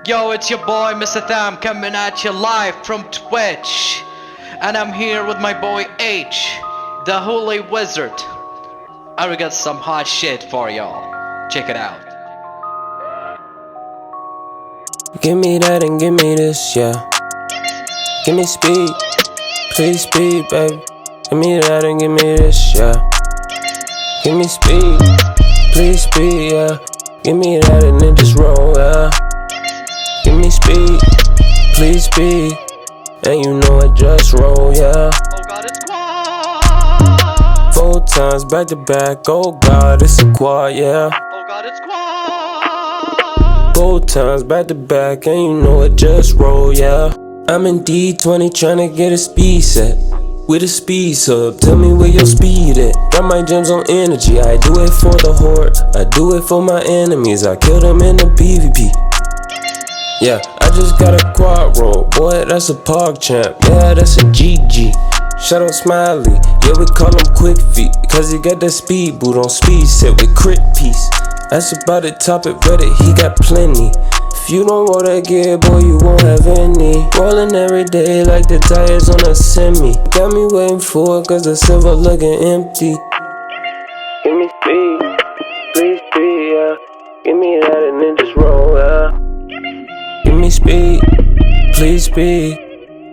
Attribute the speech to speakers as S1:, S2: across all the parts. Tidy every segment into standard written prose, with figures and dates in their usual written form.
S1: Yo, it's your boy Mr. Tham coming at you live from Twitch. And I'm here with my boy H, the Holy Wizard. And we got some hot shit for y'all. Check it out.
S2: Give me that and give me this, yeah. Give me speed, please speed, baby. Give me that and give me this, yeah. Give me speed, please speed, yeah. Give me that and then just roll, yeah. Give me speed, please speed, and you know I just roll, yeah.
S1: Oh God, it's quad.
S2: 4 times back to back, oh God, it's a quad, yeah.
S1: Oh God, it's quad.
S2: 4 times back to back, and you know it just roll, yeah. I'm in D20 tryna get a speed set with a speed sub. Tell me where your speed at. Got my gems on energy. I do it for the horde, I do it for my enemies. I kill them in the PvP. Yeah, I just got a quad roll, boy, that's a pog champ. Yeah, that's a GG. Shout out Smiley, yeah, we call him Quick Feet, cause he got that speed boot on speed set with crit piece. That's about it, top it, Reddit, he got plenty. If you don't roll that gear, boy, you won't have any. Rolling every day like the tires on a semi. Got me waiting for it, cause the silver looking empty. Give me speed, please speed, yeah. Give me that and then just roll, yeah. Give me speed, please speed,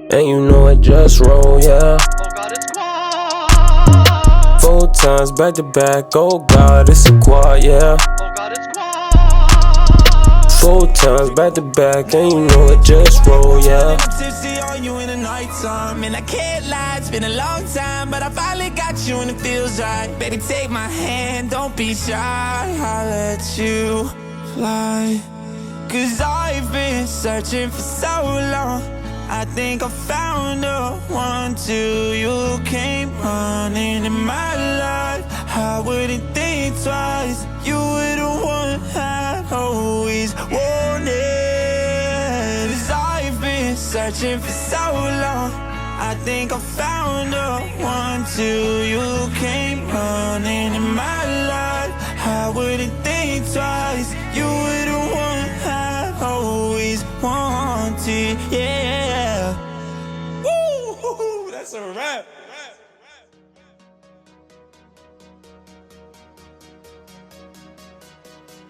S2: and you know I just roll, yeah.
S1: Oh God, it's quad.
S2: 4 times back to back, oh God, it's a quad, yeah.
S1: Oh God, it's quad.
S2: 4 times back to back, and you know it just roll, yeah.
S3: Tipsy on you in the nighttime, and I can't lie, it's been a long time, but I finally got you and it feels right. Baby, take my hand, don't be shy, I'll let you fly. Cause I've been searching for so long, I think I found the one till you came running in my life. I wouldn't think twice, you were the one I always wanted. Cause I've been searching for so long, I think I found the one till you came running in my life. I wouldn't think twice, you were the one I always wanted, yeah. Woo, that's a wrap.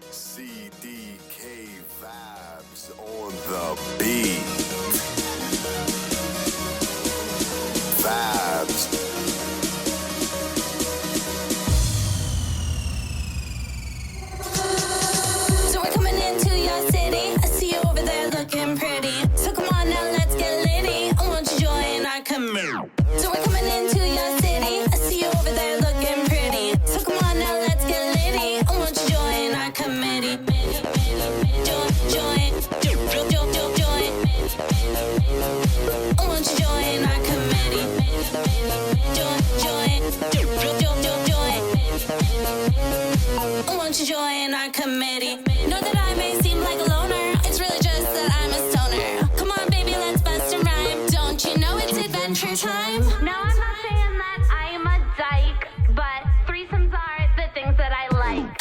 S4: CDK vibes on the beat. Vibes.
S5: So we're coming into your city. I see you over there looking pretty. So come on now, let's get litty. I want you join our community. So we're coming into your city. I see you over there looking pretty. So come on now, let's get litty. I want you join our committee. Join. I want you join our committee. Join. I want you join our committee. Know that I may seem like a loner, it's really just that I'm a stoner. Come on, baby, let's bust a rhyme. Don't you know it's adventure time? No, I'm not saying that I'm a dyke, but threesomes are the things that I like.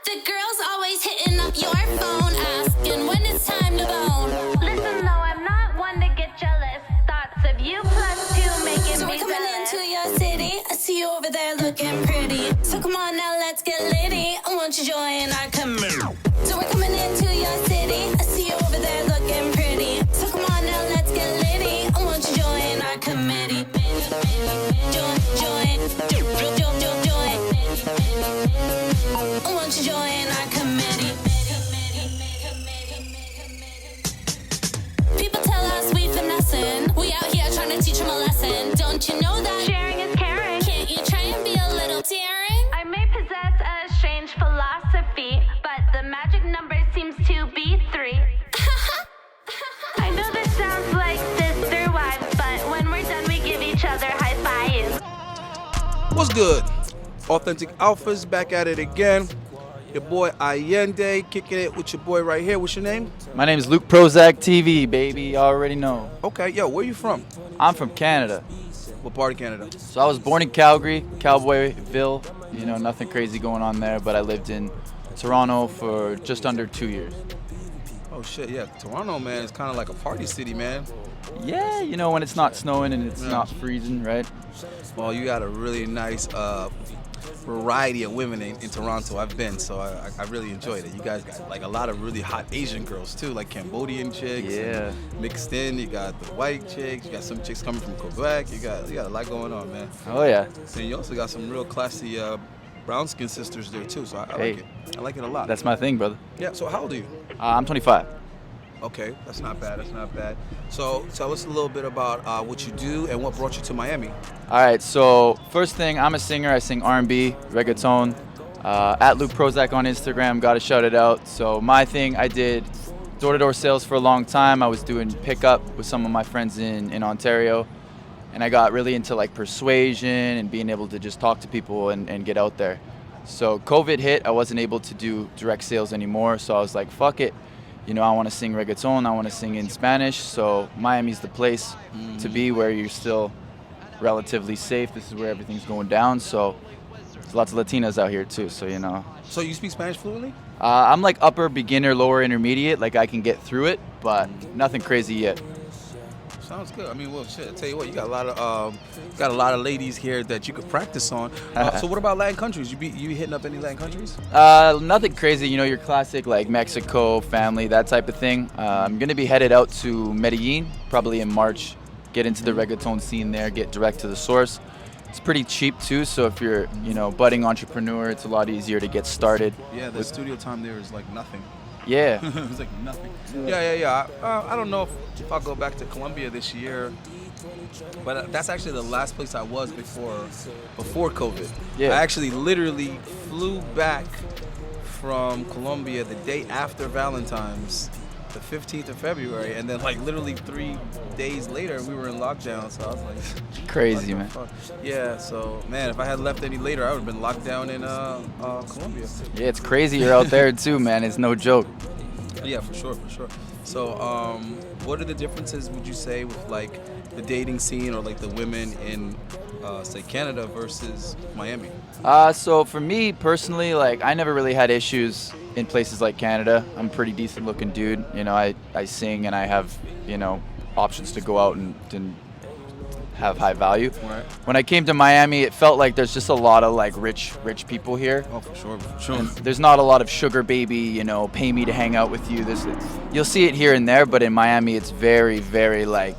S5: The girls always hitting up your phone, asking when it's time to bone. Listen, though, I'm not one to get jealous. Thoughts of you plus 2 making me jealous. So we're coming into your city. I see you over there looking pretty. So come on now, let's get litty. I want you join our committee. So we're coming into your city. I see you over there looking pretty. So come on now, let's get litty. I want you join our committee. Join. I want you join our committee. People tell us we finessing. We out here trying to teach them a lesson. Don't you know that sharing is caring? Can't you try and be a little daring? I may possess a strange philosophy, but the magic number seems to be 3. I know this sounds like sister wives, but when we're done we give each other high fives.
S6: What's good? Authentic Alphas back at it again. Your boy Ayindei kicking it with your boy right here. What's your name?
S7: My name is Luke Prozac TV, baby. You already know.
S6: Okay, yo, where you from?
S7: I'm from Canada.
S6: What part of Canada?
S7: So I was born in Calgary, Cowboyville. You know, nothing crazy going on there, but I lived in Toronto for just under 2 years.
S6: Oh shit, yeah. Toronto, man, is kind of like a party city, man.
S7: Yeah, you know, when it's not snowing and it's not freezing, right?
S6: Well, you got a really nice variety of women in Toronto. I've been, so I really enjoyed it. You guys got like a lot of really hot Asian girls too, like Cambodian chicks.
S7: Yeah.
S6: And mixed in, you got the white chicks. You got some chicks coming from Quebec. You got a lot going on, man.
S7: Oh yeah.
S6: And you also got some real classy brown skin sisters there too. So I like it. I like it a lot.
S7: That's my thing, brother.
S6: Yeah. So how old are you?
S7: I'm 25.
S6: Okay, that's not bad. That's not bad. So tell us a little bit about what you do and what brought you to Miami.
S7: All right, so first thing, I'm a singer. I sing R&B, reggaeton. At Luke Prozac on Instagram, gotta shout it out. So my thing, I did door-to-door sales for a long time. I was doing pickup with some of my friends in Ontario, and I got really into like persuasion and being able to just talk to people and get out there. So COVID hit, I wasn't able to do direct sales anymore, so I was like, fuck it. You know, I want to sing reggaeton, I want to sing in Spanish, so Miami's the place to be where you're still relatively safe. This is where everything's going down, so there's lots of Latinas out here too, so you know.
S6: So you speak Spanish fluently?
S7: I'm like upper, beginner, lower, intermediate, like I can get through it, but nothing crazy yet.
S6: Sounds good. I mean, well, shit. I tell you what, you got a lot of ladies here that you could practice on. So what about Latin countries? You hitting up any Latin countries?
S7: Nothing crazy. You know, your classic like Mexico, family, that type of thing. I'm gonna be headed out to Medellin probably in March. Get into the reggaeton scene there. Get direct to the source. It's pretty cheap too. So if you're, you know, budding entrepreneur, it's a lot easier to get started.
S6: Yeah, the studio time there is like nothing.
S7: Yeah.
S6: It was like nothing. Yeah. I don't know if I'll go back to Colombia this year, but that's actually the last place I was before COVID.
S7: Yeah.
S6: I actually literally flew back from Colombia the day after Valentine's, the 15th of February, and then like literally 3 days later we were in lockdown. So I was like,
S7: Crazy, man.
S6: fuck? Yeah. So man, if I had left any later, I would have been locked down in Colombia.
S7: Yeah, it's crazy. You're out there too, man. It's no joke.
S6: Yeah, for sure. So, what are the differences, would you say, with like the dating scene or like the women in, say, Canada versus Miami?
S7: So for me personally, like I never really had issues in places like Canada. I'm a pretty decent looking dude. You know, I sing and I have, you know, options to go out and have high value.
S6: Right.
S7: When I came to Miami, it felt like there's just a lot of like rich people here.
S6: Oh, for sure.
S7: And there's not a lot of sugar baby, you know, pay me to hang out with you. You'll see it here and there, but in Miami, it's very, very like,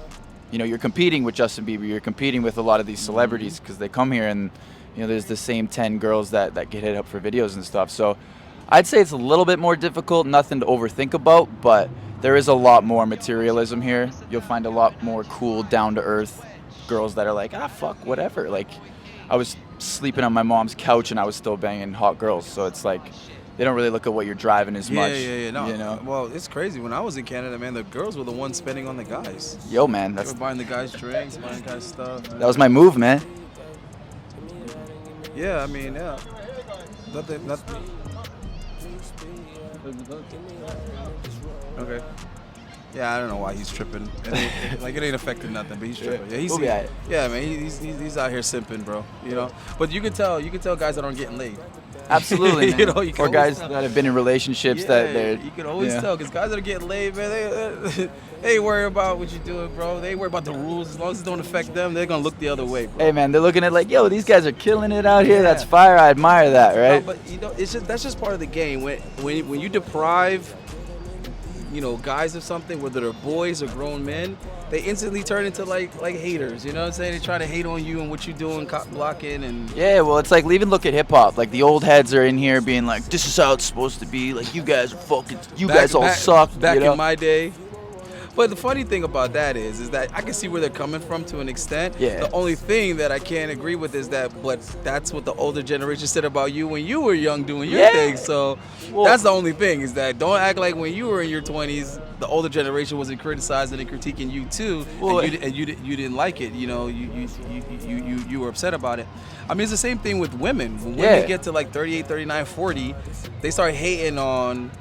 S7: you know, you're competing with Justin Bieber. You're competing with a lot of these celebrities because they come here and, you know, there's the same 10 girls that get hit up for videos and stuff. So I'd say it's a little bit more difficult, nothing to overthink about, but there is a lot more materialism here. You'll find a lot more cool, down-to-earth girls that are like, fuck, whatever. Like, I was sleeping on my mom's couch and I was still banging hot girls. So it's like, they don't really look at what you're driving as much.
S6: Yeah. No,
S7: you know?
S6: Well, it's crazy. When I was in Canada, man, the girls were the ones spending on the guys.
S7: Yo, man,
S6: They were buying the guys drinks, buying the guys stuff.
S7: that was my move, man.
S6: Yeah, I mean, yeah. Nothing. Okay. Yeah, I don't know why he's tripping. It ain't affecting nothing, but he's tripping. Yeah,
S7: We'll be at it.
S6: yeah, man, he's out here simping, bro. You know, but you can tell guys that aren't getting laid.
S7: Absolutely, man.
S6: You know, you can
S7: or guys
S6: always
S7: that have been in relationships that they're.
S6: You can always
S7: yeah.
S6: tell, because guys that are getting laid, man, they ain't worry about what you're doing, bro. They ain't worry about the rules. As long as it don't affect them, they're gonna look the other way, bro.
S7: Hey, man, they're looking at like, yo, these guys are killing it out here. That's fire. I admire that, right?
S6: No, but you know, that's just part of the game. When you deprive, you know, guys of something, whether they're boys or grown men, they instantly turn into like haters. You know what I'm saying? They try to hate on you and what you're doing, cop blocking, and
S7: Yeah, well, it's like even look at hip hop. Like the old heads are in here being like, "This is how it's supposed to be." Like you guys are fucking, guys all suck.
S6: Back
S7: you know?
S6: in my day. But the funny thing about that is that I can see where they're coming from to an extent.
S7: Yeah.
S6: The only thing that I can't agree with is that, but that's what the older generation said about you when you were young doing your
S7: Yeah.
S6: thing. So
S7: Well-
S6: that's the only thing, is that don't act like when you were in your 20s, the older generation wasn't criticizing and critiquing you too,
S7: Well,
S6: and you didn't like it. You know, you were upset about it. I mean, it's the same thing with women. When women
S7: Yeah.
S6: get to like 38, 39, 40, they start hating on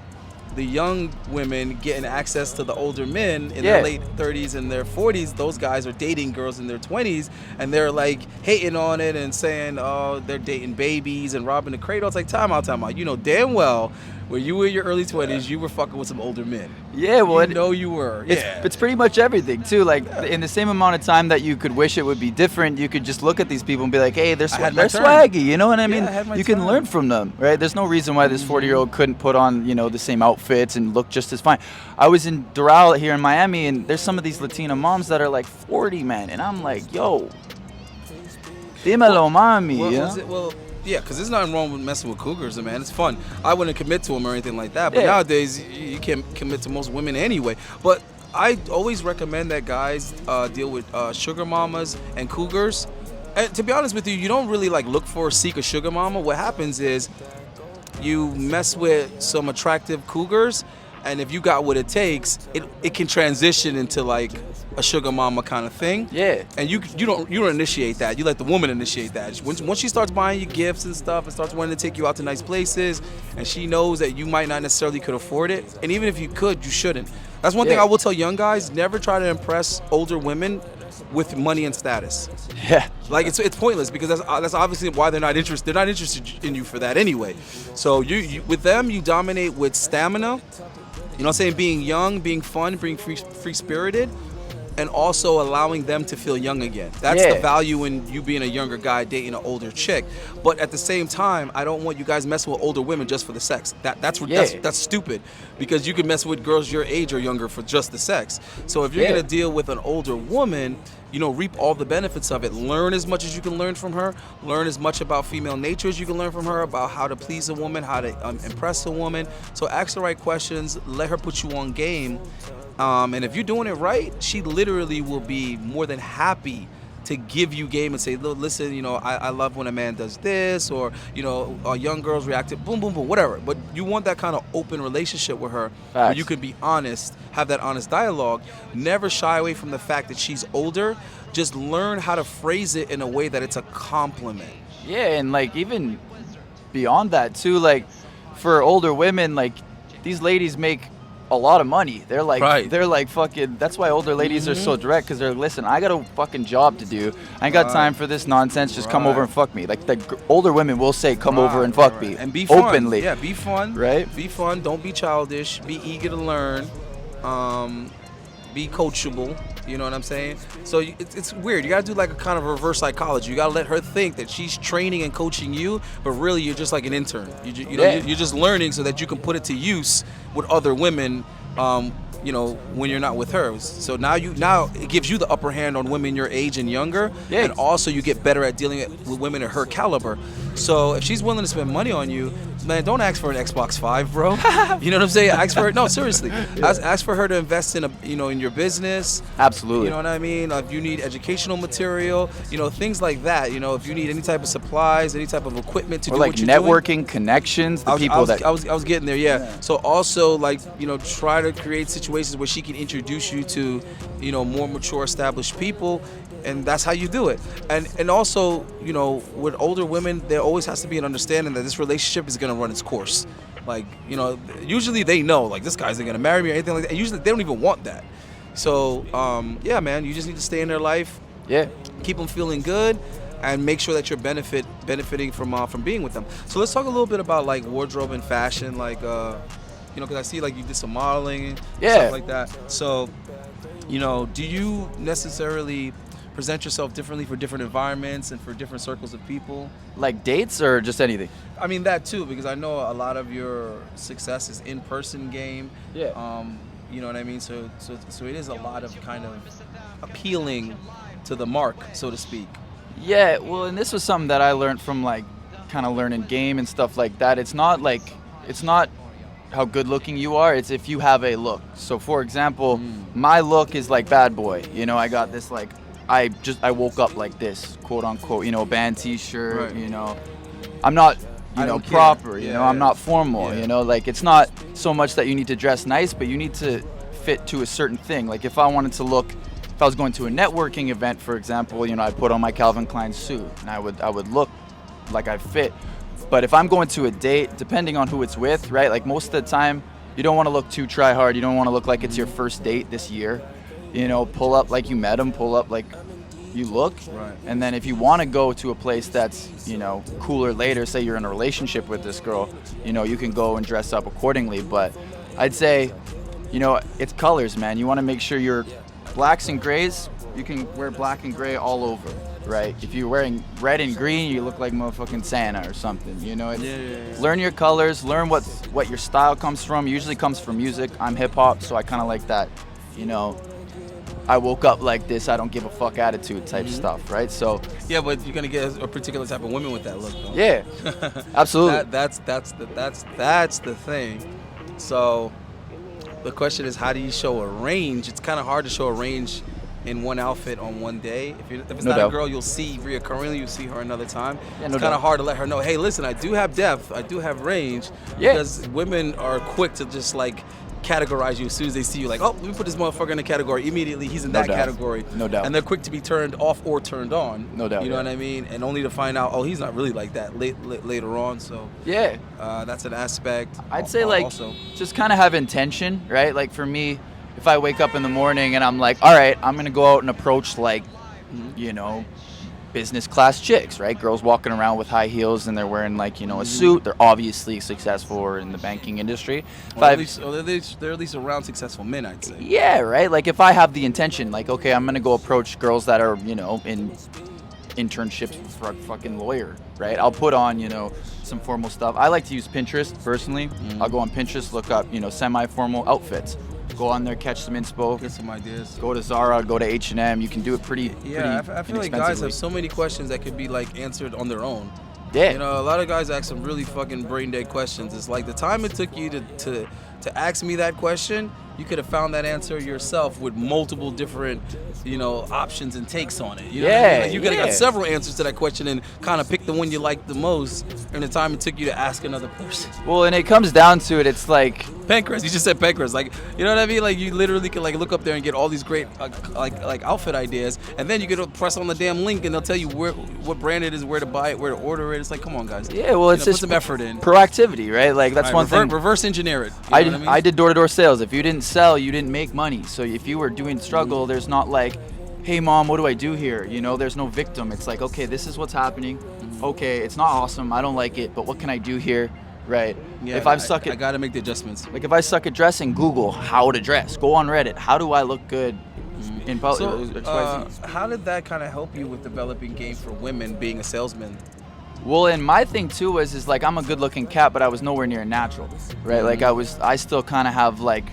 S6: the young women getting access to the older men in their
S7: Yeah.
S6: late 30s and their 40s. Those guys are dating girls in their 20s, and they're like hating on it and saying, oh, they're dating babies and robbing the cradle. It's like, time out. You know damn well when you were in your early 20s, you were fucking with some older men.
S7: Yeah, well,
S6: You were.
S7: it's pretty much everything too. Like in the same amount of time that you could wish it would be different, you could just look at these people and be like, hey, they're
S6: had my turn.
S7: swaggy, you know what I mean?
S6: I had my
S7: You can
S6: turn.
S7: learn from them, right? There's no reason why this 40-year-old couldn't put on, the same outfits and look just as fine. I was in Doral here in Miami, and there's some of these Latina moms that are like 40, man, and I'm like, yo, dímelo, mami.
S6: Yeah, because there's nothing wrong with messing with cougars, man. It's fun. I wouldn't commit to them or anything like that. But
S7: Yeah.
S6: nowadays, you can't commit to most women anyway. But I always recommend that guys deal with sugar mamas and cougars. And to be honest with you, you don't really like look for or seek a sugar mama. What happens is you mess with some attractive cougars, and if you got what it takes, it can transition into like a sugar mama kind of thing.
S7: Yeah.
S6: And you don't initiate that. You let the woman initiate that. Once she starts buying you gifts and stuff and starts wanting to take you out to nice places, and she knows that you might not necessarily could afford it, and even if you could, you shouldn't. That's one thing I will tell young guys: never try to impress older women with money and status.
S7: Yeah.
S6: Like it's pointless, because that's obviously why they're not interested. They're not interested in you for that anyway. So you with them, you dominate with stamina. You know what I'm saying? Being young, being fun, being free-spirited, and also allowing them to feel young again. That's the value in you being a younger guy dating an older chick. But at the same time, I don't want you guys messing with older women just for the sex. That's stupid, because you can mess with girls your age or younger for just the sex. So if you're gonna deal with an older woman, reap all the benefits of it. Learn as much as you can learn from her. Learn as much about female nature as you can learn from her, about how to please a woman, how to impress a woman. So ask the right questions. Let her put you on game. And if you're doing it right, she literally will be more than happy to give you game and say, listen, I love when a man does this, or, young girls react to boom, boom, boom, whatever. But you want that kind of open relationship with her where you can be honest, have that honest dialogue, never shy away from the fact that she's older. Just learn how to phrase it in a way that it's a compliment.
S7: Yeah, and like even beyond that too, like for older women, like these ladies make a lot of money. They're like fucking, that's why older ladies are so direct, because they're like, listen, I got a fucking job to do. I ain't got time for this nonsense. Just come over and fuck me. Like the older women will say, come over and fuck me.
S6: And be fun.
S7: Openly.
S6: Yeah, be fun.
S7: Right?
S6: Be fun. Don't be childish. Be eager to learn. Be coachable. You know what I'm saying? So it's weird. You gotta do like a kind of reverse psychology. You gotta let her think that she's training and coaching you, but really you're just like an intern. You're just learning so that you can put it to use with other women. When you're not with her. So now it gives you the upper hand on women your age and younger, and also you get better at dealing with women of her caliber. So if she's willing to spend money on you, man, don't ask for an Xbox 5, bro. You know what I'm saying? Ask for it. No, seriously. Ask for her to invest in in your business.
S7: Absolutely.
S6: You know what I mean? If you need educational material, things like that. If you need any type of supplies, any type of equipment to do
S7: like
S6: what you're
S7: networking
S6: doing.
S7: connections,
S6: I was getting there, yeah. So also try to create situations where she can introduce you to, more mature, established people, and that's how you do it. And also, with older women, there always has to be an understanding that this relationship is gonna run its course. Like, usually they know, like, this guy's not gonna marry me or anything like that. And usually they don't even want that. So, yeah, man, you just need to stay in their life.
S7: Yeah.
S6: Keep them feeling good, and make sure that you're benefiting from being with them. So let's talk a little bit about like wardrobe and fashion, like because I see like you did some modeling and stuff like that. So, do you necessarily present yourself differently for different environments and for different circles of people?
S7: Like dates or just anything?
S6: I mean that too, because I know a lot of your success is in-person game.
S7: Yeah.
S6: You know what I mean? So it is a lot of kind of appealing to the mark, so to speak.
S7: Yeah, well, and this was something that I learned from like kind of learning game and stuff like that. It's not how good looking you are, it's if you have a look. So for example, my look is like bad boy. I got this like, I woke up like this, quote unquote, band t-shirt,
S6: Right.
S7: I'm not,
S6: I don't
S7: proper,
S6: care.
S7: I'm not formal,
S6: Yeah.
S7: like it's not so much that you need to dress nice, but you need to fit to a certain thing. Like if I wanted to look, if I was going to a networking event, for example, I'd put on my Calvin Klein suit and I would look like I fit. But if I'm going to a date, depending on who it's with, right? Like most of the time, you don't want to look too try hard. You don't want to look like it's your first date this year. Pull up like you met him. Pull up like you look.
S6: Right.
S7: And then if you want to go to a place that's, you know, cooler later, say you're in a relationship with this girl, you know, you can go and dress up accordingly. But I'd say, you know, it's colors, man. You want to make sure you're blacks and grays, you can wear black and gray all over, right? If you're wearing red and green, you look like motherfucking Santa or something, you know? Learn your colors, learn what your style comes from. Usually comes from music. I'm hip hop, so I kind of like that, you know, I woke up like this, I don't give a fuck attitude type stuff, right? So
S6: yeah, but you're gonna get a particular type of women with that look, though.
S7: yeah, absolutely.
S6: That's the thing. So the question is, how do you show a range? It's kind of hard to show a range in one outfit on one day. If it's not a girl you'll see reoccurringly, you'll see her another time.
S7: Yeah,
S6: it's kind of hard to let her know, hey, listen, I do have depth, I do have range.
S7: Yeah.
S6: Because women are quick to just like categorize you as soon as they see you, like, oh, let me put this motherfucker in a category. Immediately he's in that category.
S7: No doubt.
S6: And they're quick to be turned off or turned on.
S7: No doubt.
S6: You know what I mean? And only to find out, oh, he's not really like that later on. So
S7: Yeah.
S6: that's an aspect.
S7: I'd say like
S6: also,
S7: just kind of have intention, right? Like for me, if I wake up in the morning and I'm like, all right, I'm gonna go out and approach like, you know, business class chicks, right? Girls walking around with high heels and they're wearing like, you know, a suit. They're obviously successful or in the banking industry.
S6: they're at least around successful men, I'd say.
S7: Yeah, right. Like if I have the intention, like, okay, I'm gonna go approach girls that are, you know, in internships for a fucking lawyer, right? I'll put on, you know, some formal stuff. I like to use Pinterest personally. I'll go on Pinterest, look up, you know, semi-formal outfits. Go on there, catch some inspo.
S6: Get some ideas.
S7: Go to Zara, go to H&M. You can do it pretty
S6: I feel like guys have so many questions that could be like answered on their own.
S7: Yeah.
S6: You know, a lot of guys ask some really fucking brain dead questions. It's like the time it took you to ask me that question, you could have found that answer yourself with multiple different, you know, options and takes on it. You know what I mean? Like you could have got several answers to that question and kind of picked the one you liked the most in the time it took you to ask another person.
S7: Well, and it comes down to it, it's like
S6: Pancreas, you just said Pancreas. Like, you know what I mean? Like, you literally could like look up there and get all these great like outfit ideas, and then you could press on the damn link and they'll tell you what brand it is, where to buy it, where to order it. It's like, come on, guys.
S7: Yeah, well, it's
S6: put
S7: just
S6: some effort in.
S7: Proactivity, right? Like that's one thing.
S6: Reverse engineer it. You know what I mean?
S7: I did door-to-door sales. If you didn't sell, you didn't make money. So if you were doing struggle, there's not like, hey mom, what do I do here? You know, there's no victim. It's like, okay, this is what's happening. Okay, it's not awesome. I don't like it, but what can I do here? Right.
S6: Yeah,
S7: if I suck at,
S6: I gotta make the adjustments.
S7: Like if I suck at dressing, Google how to dress. Go on Reddit. How do I look good in public?
S6: So, how did that kind of help you with developing game for women being a salesman?
S7: Well, and my thing too is like I'm a good-looking cat, but I was nowhere near natural, right? Like I still kind of have like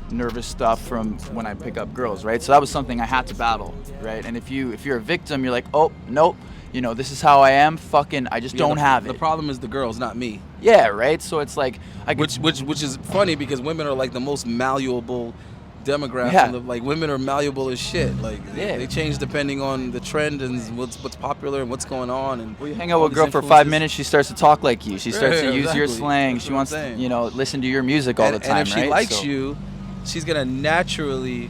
S7: nervous stuff from when I pick up girls, right? So that was something I had to battle, right? And if you're a victim, you're like, oh nope, you know, this is how I am. Fucking, I just don't have it.
S6: The problem is the girls, not me.
S7: Yeah, right. So it's like
S6: which is funny because women are like the most malleable demographic.
S7: Yeah.
S6: Like women are malleable as shit. Like
S7: Yeah.
S6: they change depending on the trend and what's popular and what's going on. And
S7: well, you hang out with a girl for 5 minutes, she starts to talk like you. She starts to use your slang.
S6: That's
S7: she
S6: what
S7: wants
S6: I'm
S7: to,
S6: saying.
S7: you know, listen to your music all the time,
S6: and if she
S7: right?
S6: likes
S7: So-
S6: you, she's gonna naturally,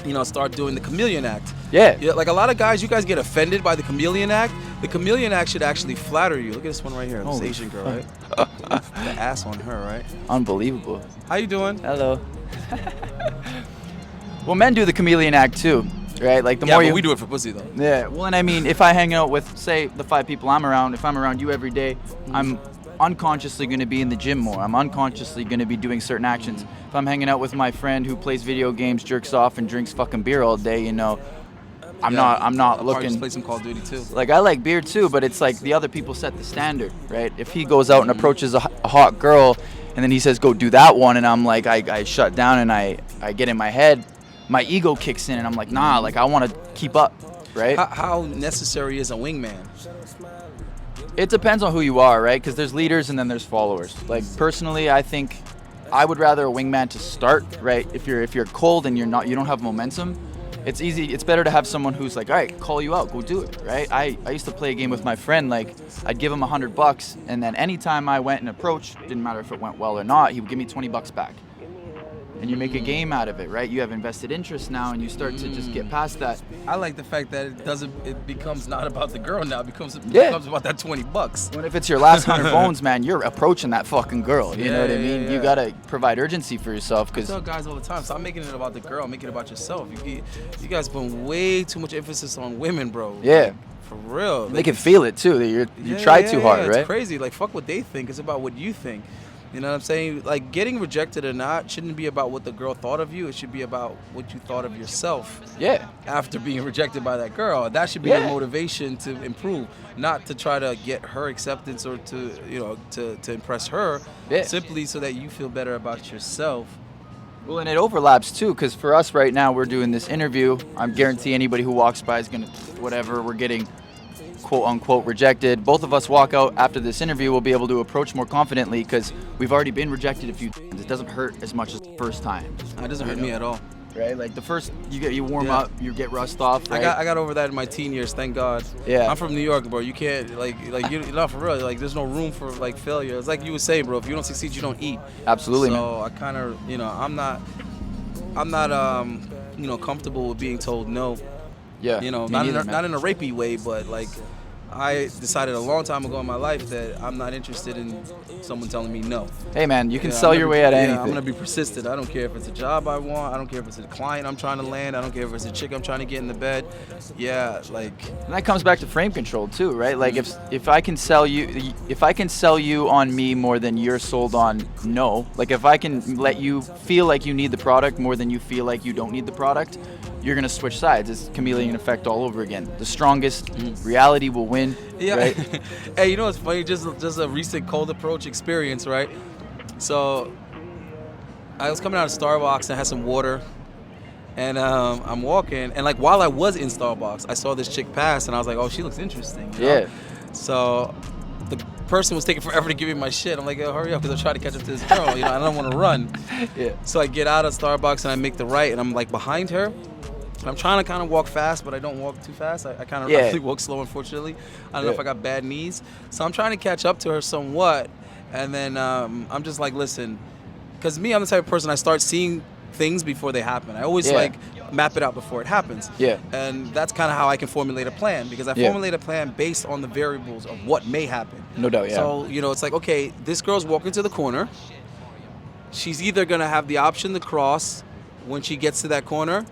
S6: you know, start doing the Chameleon Act.
S7: Yeah.
S6: Like a lot of guys, you guys get offended by the Chameleon Act. The Chameleon Act should actually flatter you. Look at this one right here, this
S7: Holy
S6: Asian girl, right? The ass on her, right?
S7: Unbelievable.
S6: How you doing?
S7: Hello. Well, men do the Chameleon Act too, right? Like the
S6: Yeah,
S7: more
S6: but
S7: you
S6: we do it for pussy though.
S7: Yeah, well, and I mean, if I hang out with, say, the 5 people I'm around, if I'm around you every day, I'm unconsciously going to be in the gym more. I'm unconsciously going to be doing certain actions. If I'm hanging out with my friend who plays video games, jerks off, and drinks fucking beer all day, you know, I'm not
S6: I'll probably
S7: looking.
S6: just play some Call of Duty too.
S7: Like, I like beer too, but it's like the other people set the standard, right? If he goes out and approaches a hot girl, and then he says, go do that one, and I'm like, I shut down and I get in my head, my ego kicks in, and I'm like, nah, like I want to keep up, right?
S6: How necessary is a wingman?
S7: It depends on who you are, right? Because there's leaders and then there's followers. Like personally, I think I would rather a wingman to start, right? If you're cold and you don't have momentum, it's easy. It's better to have someone who's like, all right, call you out, go do it, right? I used to play a game with my friend. Like I'd give him $100, and then anytime I went and approached, didn't matter if it went well or not, he would give me $20 back. and you make a game out of it, right? You have invested interest now, and you start to just get past that.
S6: I like the fact that it becomes not about the girl now. It becomes about that $20.
S7: When if it's your last 100 bones, man, you're approaching that fucking girl. You know what I mean?
S6: Yeah.
S7: You gotta provide urgency for yourself,
S6: I
S7: because
S6: tell guys all the time, stop making it about the girl, make it about yourself. You guys put way too much emphasis on women, bro.
S7: Yeah.
S6: Like, for real.
S7: they can feel it too. That you try too hard, right?
S6: It's crazy. Like, fuck what they think. It's about what you think. You know what I'm saying? Like, getting rejected or not shouldn't be about what the girl thought of you. It should be about what you thought of yourself.
S7: Yeah.
S6: After being rejected by that girl. That should be your motivation to improve, not to try to get her acceptance or to impress her.
S7: Yeah.
S6: Simply so that you feel better about yourself.
S7: Well, and it overlaps too, because for us right now, we're doing this interview. I guarantee anybody who walks by is gonna, whatever, we're getting quote unquote rejected. Both of us walk out after this interview, we'll be able to approach more confidently because we've already been rejected a few times. It doesn't hurt as much as the first time.
S6: It doesn't hurt me at all.
S7: Right? Like the first, you warm up, you get rust off. Right?
S6: I got over that in my teen years, thank God.
S7: Yeah.
S6: I'm from New York, bro. You can't you're not for real. Like, there's no room for like failure. It's like you would say, bro. If you don't succeed, you don't eat.
S7: Absolutely.
S6: So I kind of, I'm not comfortable with being told no.
S7: Yeah.
S6: Not in a rapey way, but like, I decided a long time ago in my life that I'm not interested in someone telling me no.
S7: Hey man, you can sell your way out of anything.
S6: I'm gonna be persistent. I don't care if it's a job I want. I don't care if it's a client I'm trying to land. I don't care if it's a chick I'm trying to get in the bed. Yeah, like.
S7: And that comes back to frame control too, right? Like if I can sell you on me more than you're sold on no. Like if I can let you feel like you need the product more than you feel like you don't need the product, you're gonna switch sides. It's chameleon effect all over again. The strongest reality will win.
S6: Yeah.
S7: Right?
S6: Hey, you know what's funny? Just a recent cold approach experience, right? So I was coming out of Starbucks and I had some water, and I'm walking, and like while I was in Starbucks, I saw this chick pass, and I was like, oh, she looks interesting. You know?
S7: Yeah.
S6: So the person was taking forever to give me my shit. I'm like, oh, hurry up, because I'm trying to catch up to this girl. I don't want to run.
S7: Yeah.
S6: So I get out of Starbucks and I make the right, and I'm like behind her. I'm trying to kind of walk fast, but I don't walk too fast. I kind of really walk slow, unfortunately. I don't know if I got bad knees. So I'm trying to catch up to her somewhat. And then I'm just like, listen, because me, I'm the type of person, I start seeing things before they happen. I always like map it out before it happens.
S7: Yeah.
S6: And that's kind of how I can formulate a plan, because I formulate a plan based on the variables of what may happen.
S7: No doubt, yeah.
S6: So, it's like, okay, this girl's walking to the corner. She's either going to have the option to cross when she gets to that corner,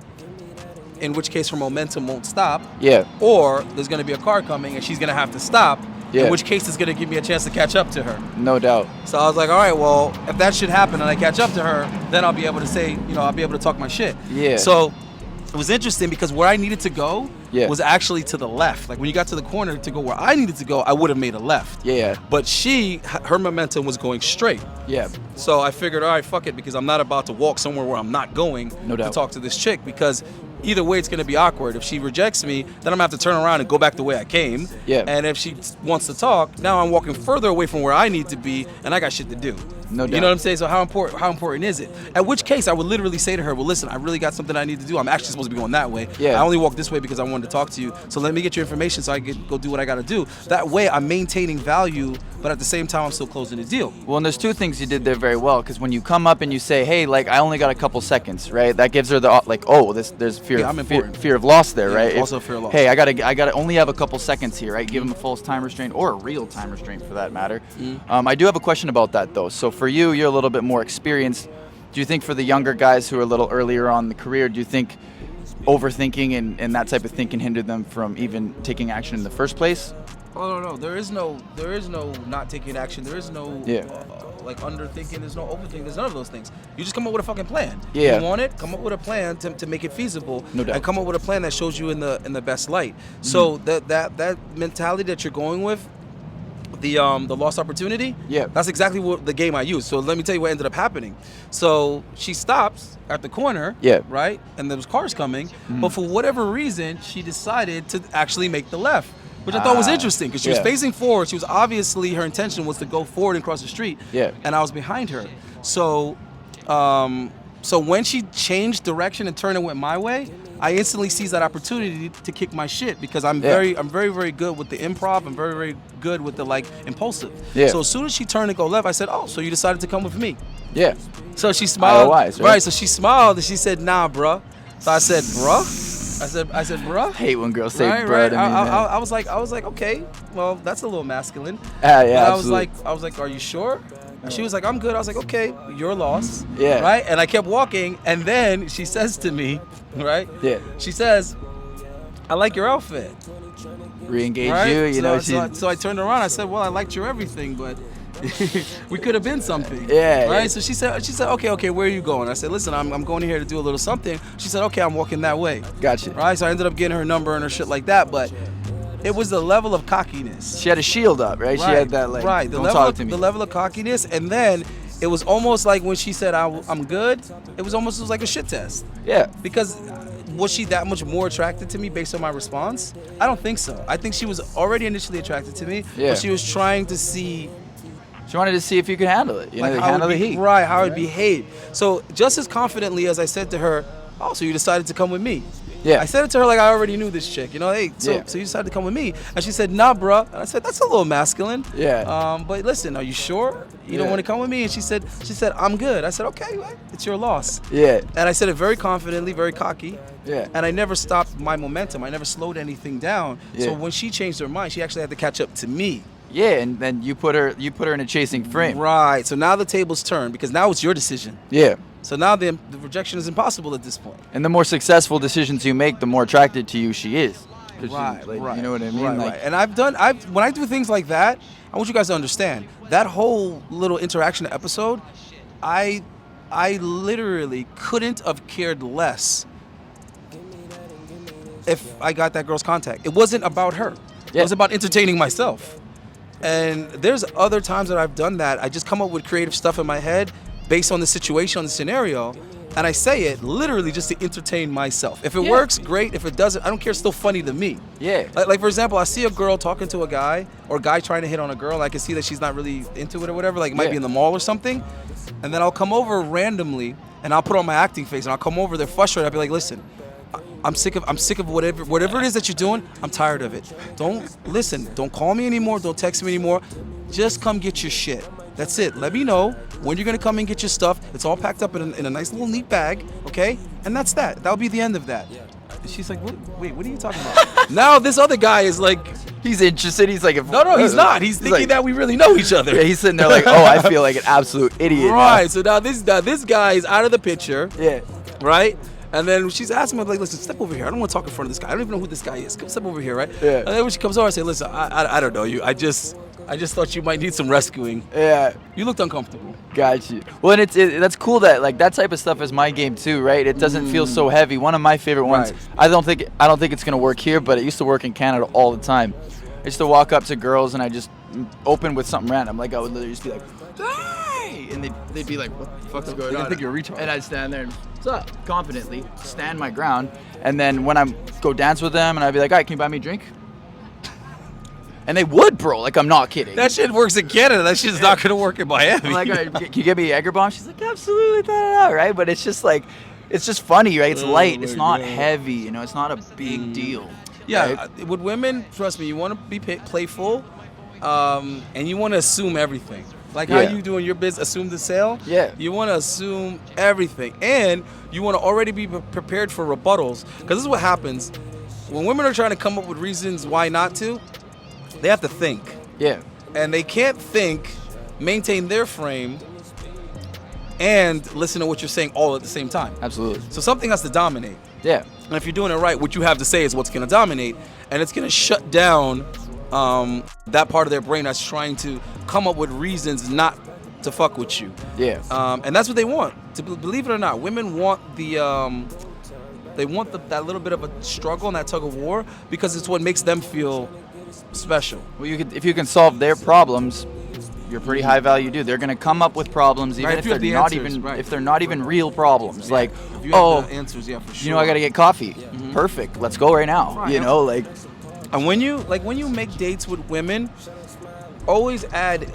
S6: in which case her momentum won't stop.
S7: Yeah.
S6: Or there's going to be a car coming and she's going to have to stop,
S7: Yeah.
S6: in which case it's going to give me a chance to catch up to her.
S7: No doubt.
S6: So I was like, all right, well, if that should happen and I catch up to her, then I'll be able to say, I'll be able to talk my shit.
S7: Yeah.
S6: So it was interesting because where I needed to go
S7: Yeah.
S6: was actually to the left. Like when you got to the corner to go where I needed to go, I would have made a left.
S7: Yeah.
S6: But her momentum was going straight.
S7: Yeah.
S6: So I figured, all right, fuck it, because I'm not about to walk somewhere where I'm not going
S7: No doubt.
S6: to talk to this chick, because either way it's going to be awkward. If she rejects me, then I'm going to have to turn around and go back the way I came.
S7: Yeah.
S6: And if she wants to talk, now I'm walking further away from where I need to be, and I got shit to do.
S7: No doubt.
S6: You know what I'm saying? So how important is it? At which case I would literally say to her, well, listen, I really got something I need to do. I'm actually supposed to be going that way.
S7: Yeah.
S6: I only walked this way because I wanted to talk to you. So let me get your information so I can go do what I got to do. That way I'm maintaining value, but at the same time I'm still closing the deal.
S7: Well, and there's two things you did there very well, because when you come up and you say, hey, like, I only got a couple seconds, right? That gives her the, like, oh, there's fear,
S6: Yeah, I'm important.
S7: fear of loss there,
S6: Yeah,
S7: right?
S6: also fear of loss.
S7: Hey, I gotta only have a couple seconds here, right? Give them a false time restraint, or a real time restraint for that matter. I do have a question about that, though. So for you, you're a little bit more experienced. Do you think for the younger guys who are a little earlier on in the career, do you think overthinking and that type of thing can hinder them from even taking action in the first place?
S6: Oh no, there is no not taking action. There is no like underthinking. There's no overthinking. There's none of those things. You just come up with a fucking plan.
S7: Yeah.
S6: You want it? Come up with a plan to make it feasible.
S7: No doubt.
S6: And come up with a plan that shows you in the best light. So that mentality that you're going with, the lost opportunity.
S7: Yeah.
S6: That's exactly what the game I used. So let me tell you what ended up happening. So she stops at the corner.
S7: Yeah.
S6: Right. And there was cars coming, but for whatever reason, she decided to actually make the left. Which I thought was interesting, because she was facing forward. She was obviously, her intention was to go forward and cross the street.
S7: Yeah.
S6: And I was behind her. So, so when she changed direction and turned and went my way, I instantly seized that opportunity to kick my shit, because I'm very, very good with the improv. I'm very, very good with the impulsive.
S7: Yeah.
S6: So as soon as she turned to go left, I said, oh, so you decided to come with me.
S7: Yeah.
S6: So she smiled.
S7: IOIs, right?
S6: Right. So she smiled and she said, "Nah, bruh." So I said, "Bruh." I said, "Bruh."
S7: Hate when girls say
S6: Right,
S7: bruh
S6: right.
S7: to me, man.
S6: I was like, okay, well, that's a little masculine.
S7: Yeah,
S6: But
S7: absolutely.
S6: I was like, "Are you sure?" And she was like, "I'm good." I was like, "Okay, your loss."
S7: Yeah.
S6: Right. And I kept walking, and then she says to me, right?
S7: Yeah.
S6: She says, "I like your outfit."
S7: Re-engage
S6: Right?
S7: you, you know.
S6: So I turned around. I said, "Well, I liked your everything, but we could have been something."
S7: Yeah,
S6: Right.
S7: yeah.
S6: So she said, okay, where are you going? I said, "Listen, I'm going here to do a little something." She said, "Okay, I'm walking that way."
S7: Gotcha.
S6: Right. So I ended up getting her number and her shit like that, but it was the level of cockiness.
S7: She had a shield up, right? She had that like,
S6: right.
S7: don't talk to me.
S6: The level of cockiness, and then it was almost like when she said, "I'm good." It was almost like a shit test.
S7: Yeah.
S6: Because was she that much more attracted to me based on my response? I don't think so. I think she was already initially attracted to me,
S7: Yeah.
S6: but she was trying to see
S7: She wanted to see if you could handle it. You know,
S6: how
S7: handle
S6: it
S7: the
S6: be-
S7: heat.
S6: Right, how it behaved. So just as confidently as I said to her, "Oh, so you decided to come with me?"
S7: Yeah.
S6: I said it to her like I already knew this chick. You know, "Hey, so
S7: Yeah.
S6: you decided to come with me?" And she said, "Nah, bruh." And I said, "That's a little masculine."
S7: Yeah.
S6: But listen, are you sure you don't
S7: Yeah.
S6: want to come with me? And she said, "I'm good." I said, "Okay, well, it's your loss."
S7: Yeah.
S6: And I said it very confidently, very cocky.
S7: Yeah.
S6: And I never stopped my momentum. I never slowed anything down. So
S7: Yeah.
S6: when she changed her mind, she actually had to catch up to me.
S7: Yeah, and then you put her in a chasing frame.
S6: Right. So now the tables turn because now it's your decision.
S7: Yeah.
S6: So now the rejection is impossible at this point.
S7: And the more successful decisions you make, the more attracted to you she is. 'Cause
S6: Right,
S7: she's, like,
S6: right.
S7: You know what I mean?
S6: Right,
S7: Like,
S6: right. And when I do things like that, I want you guys to understand that whole little interaction episode, I literally couldn't have cared less if I got that girl's contact. It wasn't about her.
S7: Yeah.
S6: It was about entertaining myself. And there's other times that I've done that. I just come up with creative stuff in my head based on the situation, on the scenario, and I say it literally just to entertain myself. If it
S7: Yeah.
S6: works, great. If it doesn't, I don't care. It's still funny to me.
S7: Yeah.
S6: Like for example, I see a girl talking to a guy, or a guy trying to hit on a girl. And I can see that she's not really into it or whatever. Like it might
S7: Yeah.
S6: be in the mall or something. And then I'll come over randomly, and I'll put on my acting face, and I'll come over there frustrated. I'll be like, "Listen, I'm sick of whatever it is that you're doing. I'm tired of it. Don't call me anymore. Don't text me anymore. Just come get your shit. That's it. Let me know when you're gonna come and get your stuff. It's all packed up in a nice little neat bag, okay? And that's that. That'll be the end of that." And she's like, "Wait, what are you talking about?" Now this other guy is like,
S7: he's interested. He's like,
S6: "No, he's not. He's thinking
S7: like-
S6: that we really know each other."
S7: Yeah, he's sitting there like, oh, I feel like an absolute idiot.
S6: Right. So now this guy is out of the picture.
S7: Now. Yeah.
S6: Right? And then she's asking me, like, "Listen, step over here. I don't want to talk in front of this guy. I don't even know who this guy is. Come step over here, right?"
S7: Yeah.
S6: And then when she comes over, I say, "Listen, I don't know you. I just thought you might need some rescuing.
S7: Yeah.
S6: You looked uncomfortable."
S7: Got you. Well, and that's cool that like that type of stuff is my game too, right? It doesn't feel so heavy. One of my favorite ones.
S6: Right.
S7: I don't think it's gonna work here, but it used to work in Canada all the time. I used to walk up to girls and I just open with something random. Like I would literally just be like, "Hey!" and they'd be like, "What the fuck's going
S6: They'd
S7: on?"
S6: think you're a retard.
S7: And I'd stand there and what's up? Confidently stand my ground. And then when I go dance with them and I'd be like, "All right, can you buy me a drink?" And they would, bro. Like I'm not kidding.
S6: That shit works in Canada. That shit's not gonna work in Miami.
S7: I'm like, "All right, can you give me a Jaeger bomb?" She's like, "Absolutely, da, da, da," right? But it's just like, it's just funny, right? It's light. It's not heavy. You know, it's not a big deal.
S6: Yeah,
S7: right?
S6: with women, trust me, you want to be playful, and you want to assume everything. Like how
S7: Yeah.
S6: you doing your biz, assume the sale.
S7: Yeah.
S6: You want to assume everything, and you want to already be prepared for rebuttals. Because this is what happens when women are trying to come up with reasons why not to. They have to think,
S7: Yeah.
S6: and they can't think, maintain their frame, and listen to what you're saying all at the same time.
S7: Absolutely.
S6: So something has to dominate.
S7: Yeah.
S6: And if you're doing it right, what you have to say is what's going to dominate, and it's going to shut down that part of their brain that's trying to come up with reasons not to fuck with you.
S7: Yeah.
S6: And that's what they want. To believe it or not, women want that little bit of a struggle and that tug of war because it's what makes them feel special.
S7: Well, if you can solve their problems, you're a pretty high value dude. They're gonna come up with problems even
S6: Right,
S7: if
S6: if you
S7: they're
S6: have the
S7: not
S6: answers,
S7: even
S6: right.
S7: if they're not even real problems. Like,
S6: If you have
S7: oh,
S6: the answers, yeah, for sure.
S7: you know, I gotta get coffee. Perfect. Let's go right now.
S6: Right.
S7: You know, like,
S6: And when you make dates with women, always add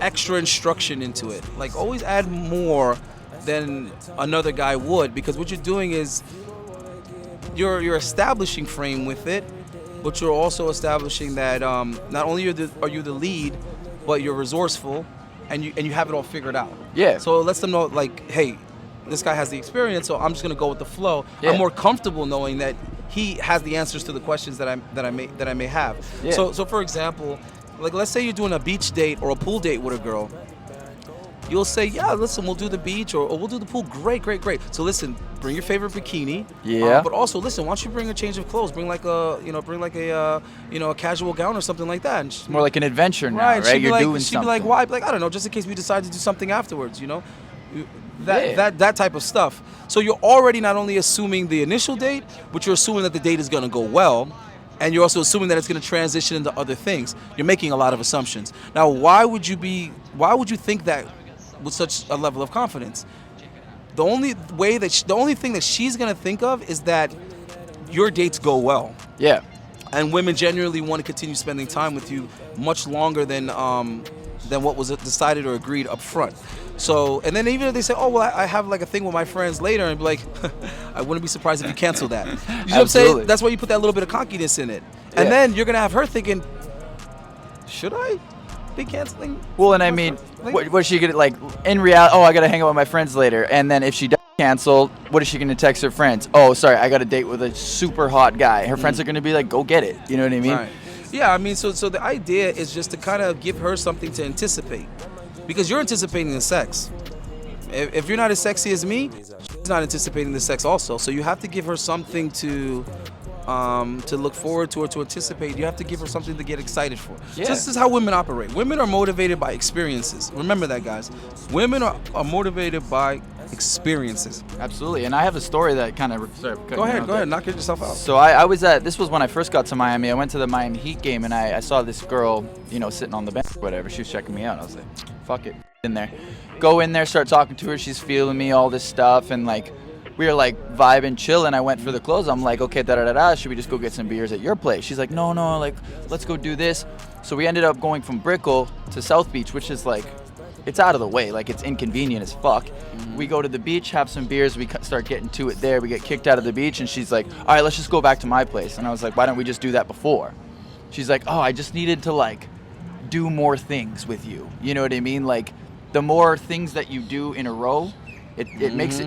S6: extra instruction into it. Like always add more than another guy would, because what you're doing is you're establishing frame with it, but you're also establishing that not only are you the lead, but you're resourceful, and you have it all figured out.
S7: Yeah.
S6: So it lets them know, like, hey, this guy has the experience, so I'm just gonna go with the flow.
S7: Yeah.
S6: I'm more comfortable knowing that he has the answers to the questions that I may have.
S7: Yeah.
S6: So for example, like let's say you're doing a beach date or a pool date with a girl. You'll say, yeah, listen, we'll do the beach or we'll do the pool. Great. So listen, bring your favorite bikini.
S7: Yeah.
S6: But also, listen, why don't you bring a change of clothes? Bring like a casual gown or something like that. And
S7: More like an adventure now, right?
S6: She'd be
S7: You're
S6: like,
S7: doing
S6: she'd
S7: something.
S6: be like, why? Like, I don't know, just in case we decide to do something afterwards, That type of stuff. So you're already not only assuming the initial date, but you're assuming that the date is going to go well, and you're also assuming that it's going to transition into other things. You're making a lot of assumptions. Now, why would you think that with such a level of confidence? The only thing that she's going to think of is that your dates go well.
S7: Yeah.
S6: And women genuinely want to continue spending time with you much longer than what was decided or agreed up front. So, and then even if they say, oh, well, I have like a thing with my friends later, and be like, I wouldn't be surprised if you cancel that. You know what I'm saying? That's why you put that little bit of cockiness in it. And then you're going to have her thinking, should I be canceling?
S7: Well, and I mean, what is she going to, like, in reality, I got to hang out with my friends later. And then if she does cancel, what is she going to text her friends? Oh, sorry, I got a date with a super hot guy. Her friends are going to be like, go get it. You know what I mean?
S6: Right. Yeah, I mean, so the idea is just to kind of give her something to anticipate. Because you're anticipating the sex. If you're not as sexy as me, she's not anticipating the sex also. So you have to give her something to look forward to or to anticipate. You have to give her something to get excited for.
S7: Yeah.
S6: So this is how women operate. Women are motivated by experiences. Remember that, guys. Women are motivated by experiences.
S7: Absolutely. And I have a story that kind of...
S6: Go ahead. Knock it yourself out.
S7: So this was when I first got to Miami. I went to the Miami Heat game, and I saw this girl, sitting on the bench or whatever. She was checking me out. I was like, fuck it. In there. Go in there, start talking to her. She's feeling me, all this stuff. And, like, we were, like, vibing, chilling. I went for the clothes. I'm like, okay, da-da-da-da. Should we just go get some beers at your place? She's like, no, like, let's go do this. So we ended up going from Brickell to South Beach, which is, like, it's out of the way. Like, it's inconvenient as fuck. Mm-hmm. We go to the beach, have some beers. We start getting to it there. We get kicked out of the beach, and she's like, all right, let's just go back to my place. And I was like, why don't we just do that before? She's like, I just needed to, like, do more things with you. You know what I mean? Like, the more things that you do in a row, it makes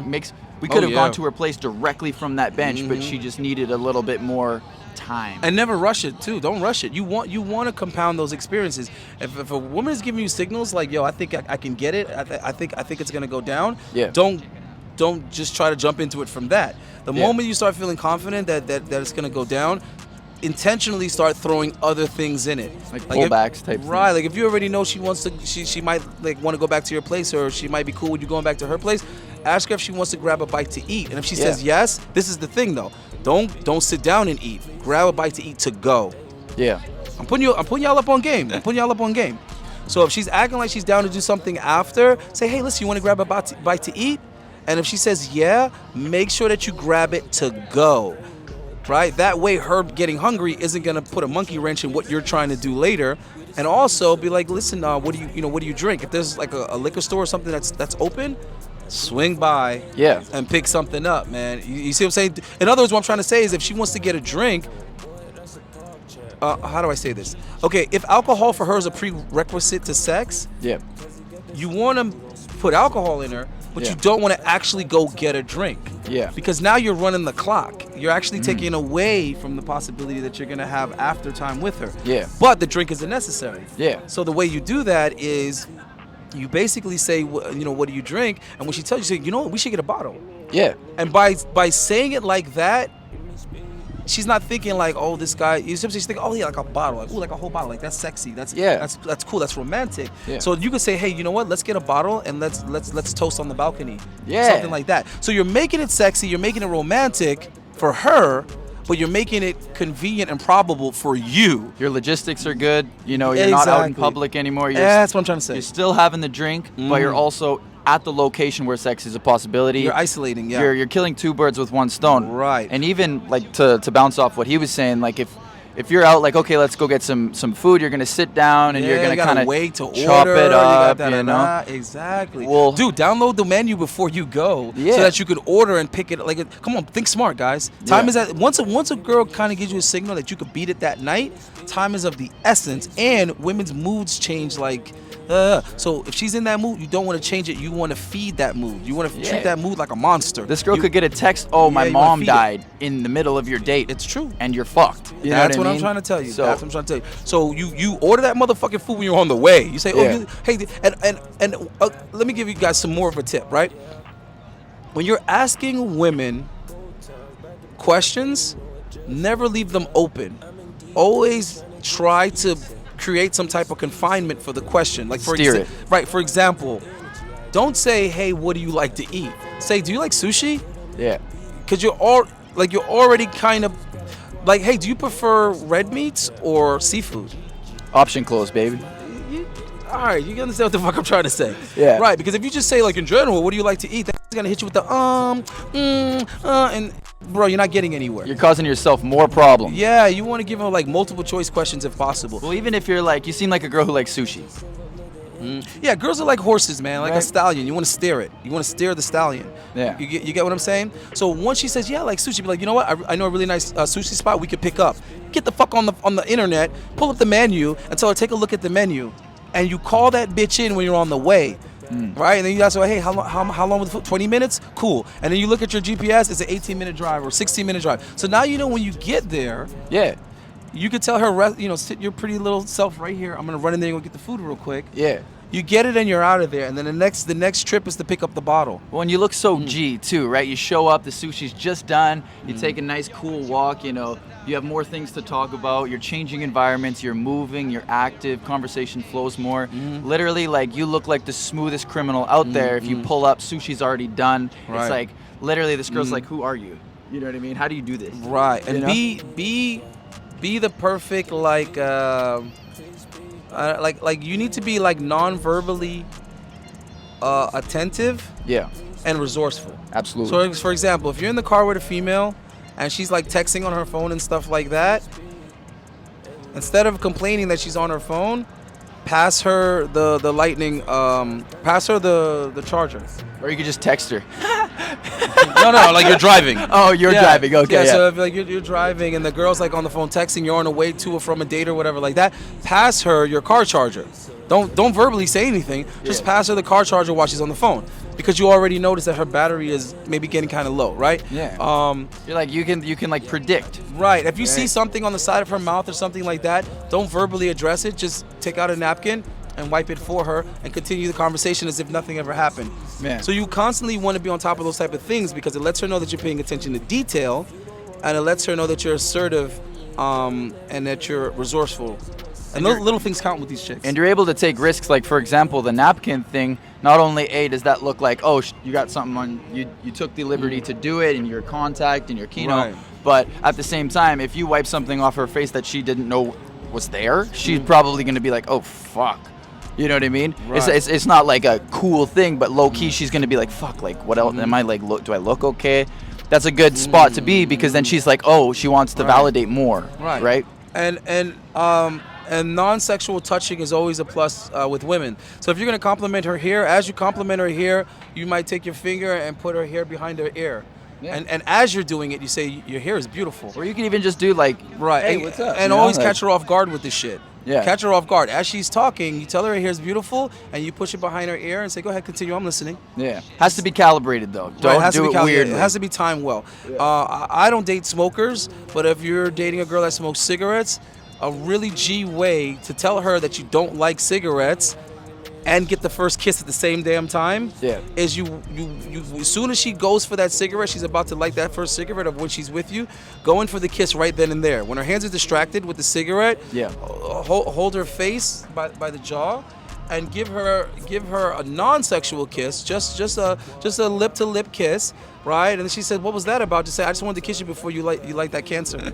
S7: we could have gone to her place directly from that bench, but she just needed a little bit more time.
S6: And never rush it too. Don't rush it. You want to compound those experiences. If a woman is giving you signals like, yo, I think I can get it. I think it's gonna go down.
S7: Yeah.
S6: Don't just try to jump into it from that. The moment you start feeling confident that it's gonna go down, intentionally start throwing other things in it,
S7: like pullbacks type.
S6: Right. Like if you already know she wants to, she might like want to go back to your place, or she might be cool with you going back to her place. Ask her if she wants to grab a bite to eat, and if she says yes, this is the thing though. Don't sit down and eat. Grab a bite to eat to go.
S7: Yeah.
S6: I'm putting y'all up on game. So if she's acting like she's down to do something after, say, hey, listen, you want to grab a bite to eat? And if she says yeah, make sure that you grab it to go. Right? That way her getting hungry isn't going to put a monkey wrench in what you're trying to do later. And also be like, listen, what do you drink? If there's like a liquor store or something that's open, swing by and pick something up, man. You see what I'm saying? In other words, what I'm trying to say is if she wants to get a drink, how do I say this? Okay, if alcohol for her is a prerequisite to sex, you want to put alcohol in her, but you don't want to actually go get a drink.
S7: Yeah.
S6: Because now you're running the clock. You're actually taking away from the possibility that you're going to have after time with her.
S7: Yeah.
S6: But the drink isn't necessary.
S7: Yeah.
S6: So the way you do that is you basically say, what do you drink? And when she tells you, say, you know what, we should get a bottle.
S7: Yeah.
S6: And by saying it like that, she's not thinking like, oh, this guy. She's thinking, oh, yeah, like a bottle, like, ooh, like a whole bottle, like that's sexy, that's cool, that's romantic.
S7: Yeah.
S6: So you could say, hey, you know what? Let's get a bottle and let's toast on the balcony.
S7: Yeah.
S6: Something like that. So you're making it sexy, you're making it romantic for her, but you're making it convenient and probable for you.
S7: Your logistics are good. You're not out in public anymore.
S6: That's what I'm trying to say.
S7: You're still having the drink, but you're also at the location where sex is a possibility.
S6: You're isolating,
S7: You're killing two birds with one stone.
S6: Right.
S7: And even like to bounce off what he was saying, like if if you're out, like, okay, let's go get some food, you're gonna sit down and you're gonna kind of
S6: wait to
S7: chop
S6: order,
S7: it up,
S6: you
S7: you know.
S6: Exactly.
S7: Well,
S6: dude, download the menu before you go, so that you could order and pick it. Like, come on, think smart, guys. Time is at once a girl kind of gives you a signal that you could beat it that night. Time is of the essence, and women's moods change like. So if she's in that mood, you don't want to change it. You want to feed that mood. You want to treat that mood like a monster.
S7: This girl could get a text, "Oh, my mom died," in the middle of your date.
S6: It's true,
S7: and you're fucked. You know
S6: That's
S7: what I
S6: I'm
S7: mean?
S6: trying to tell you.
S7: So,
S6: That's what I'm trying to tell you. So you order that motherfucking food when you're on the way. You say, hey, and let me give you guys some more of a tip, right? When you're asking women questions, never leave them open. Always try to create some type of confinement for the question. Like for example, don't say, "Hey, what do you like to eat?" Say, "Do you like sushi?"
S7: Yeah.
S6: Because you're already kind of like, "Hey, do you prefer red meats or seafood?"
S7: Option closed, baby.
S6: All right, you understand what the fuck I'm trying to say?
S7: Yeah.
S6: Right, because if you just say, like, in general, what do you like to eat? That's gonna hit you with the and bro, you're not getting anywhere.
S7: You're causing yourself more problems.
S6: Yeah, you want to give them like multiple choice questions if possible.
S7: Well, even if you're like, you seem like a girl who likes sushi.
S6: Yeah, girls are like horses, man, like a stallion. You want to steer it. You want to steer the stallion.
S7: Yeah.
S6: You get what I'm saying? So once she says, "Yeah, I like sushi," be like, "You know what? I know a really nice sushi spot we could pick up." Get the fuck on the internet, pull up the menu, and tell her, take a look at the menu, and you call that bitch in when you're on the way. Right, and then you ask her, "Hey, how long was the food? 20 minutes? Cool." And then you look at your GPS; it's an 18-minute drive or 16-minute drive. So now you know when you get there.
S7: Yeah.
S6: You could tell her, sit your pretty little self right here. I'm gonna run in there and go get the food real quick.
S7: Yeah.
S6: You get it and you're out of there, and then the next trip is to pick up the bottle.
S7: Well, and you look so G too, right? You show up, the sushi's just done. You take a nice, cool walk. You know, you have more things to talk about. You're changing environments. You're moving. You're active. Conversation flows more. Literally, like, you look like the smoothest criminal out there. If you pull up, sushi's already done.
S6: Right.
S7: It's like literally, this girl's like, "Who are you?" You know what I mean? How do you do this?
S6: Right, and
S7: You know?
S6: be the perfect like you need to be like non-verbally attentive.
S7: Yeah.
S6: And resourceful.
S7: Absolutely.
S6: So for example, if you're in the car with a female and she's like texting on her phone and stuff like that, instead of complaining that she's on her phone, pass her the lightning, pass her the charger.
S7: Or you could just text her.
S6: No, like you're driving.
S7: Oh, you're driving. Okay.
S6: Yeah. So if like you're driving and the girl's like on the phone texting, you're on the way to or from a date or whatever like that, pass her your car charger. Don't verbally say anything. Just pass her the car charger while she's on the phone, because you already noticed that her battery is maybe getting kind of low, right?
S7: Yeah. You're like, you can like predict.
S6: Right. If you see something on the side of her mouth or something like that, don't verbally address it. Just take out a napkin and wipe it for her and continue the conversation as if nothing ever happened.
S7: Man.
S6: So you constantly want to be on top of those type of things, because it lets her know that you're paying attention to detail, and it lets her know that you're assertive, and that you're resourceful. And those little things count with these chicks.
S7: And you're able to take risks. Like, for example, the napkin thing. Not only does that look like, oh, you got something on, you took the liberty to do it in your contact and your keynote, but at the same time, if you wipe something off her face that she didn't know was there, she's probably gonna be like, oh fuck. You know what I mean?
S6: Right.
S7: It's not like a cool thing, but low key she's gonna be like, fuck, like what else am I like? Do I look okay? That's a good spot to be, because then she's like, oh, she wants to validate more. Right.
S6: And non-sexual touching is always a plus with women. So if you're gonna compliment her hair, as you compliment her hair, you might take your finger and put her hair behind her ear. Yeah. And as you're doing it, you say, your hair is beautiful.
S7: Or you can even just do like, hey, what's up?
S6: And always catch her off guard with this shit.
S7: Yeah.
S6: Catch her off guard. As she's talking, you tell her hair is beautiful, and you push it behind her ear and say, go ahead, continue, I'm listening.
S7: Yeah. Has to be calibrated, though. Don't do it weirdly.
S6: It has to be timed well. Yeah. I don't date smokers, but if you're dating a girl that smokes cigarettes, a really G way to tell her that you don't like cigarettes and get the first kiss at the same damn time is you as soon as she goes for that cigarette, she's about to light that first cigarette of when she's with you, go in for the kiss right then and there. When her hands are distracted with the cigarette, hold her face by the jaw and give her a non-sexual kiss, just a lip-to-lip kiss, right? And then she said, "What was that about?" Just say, "I just wanted to kiss you before you light that cancer."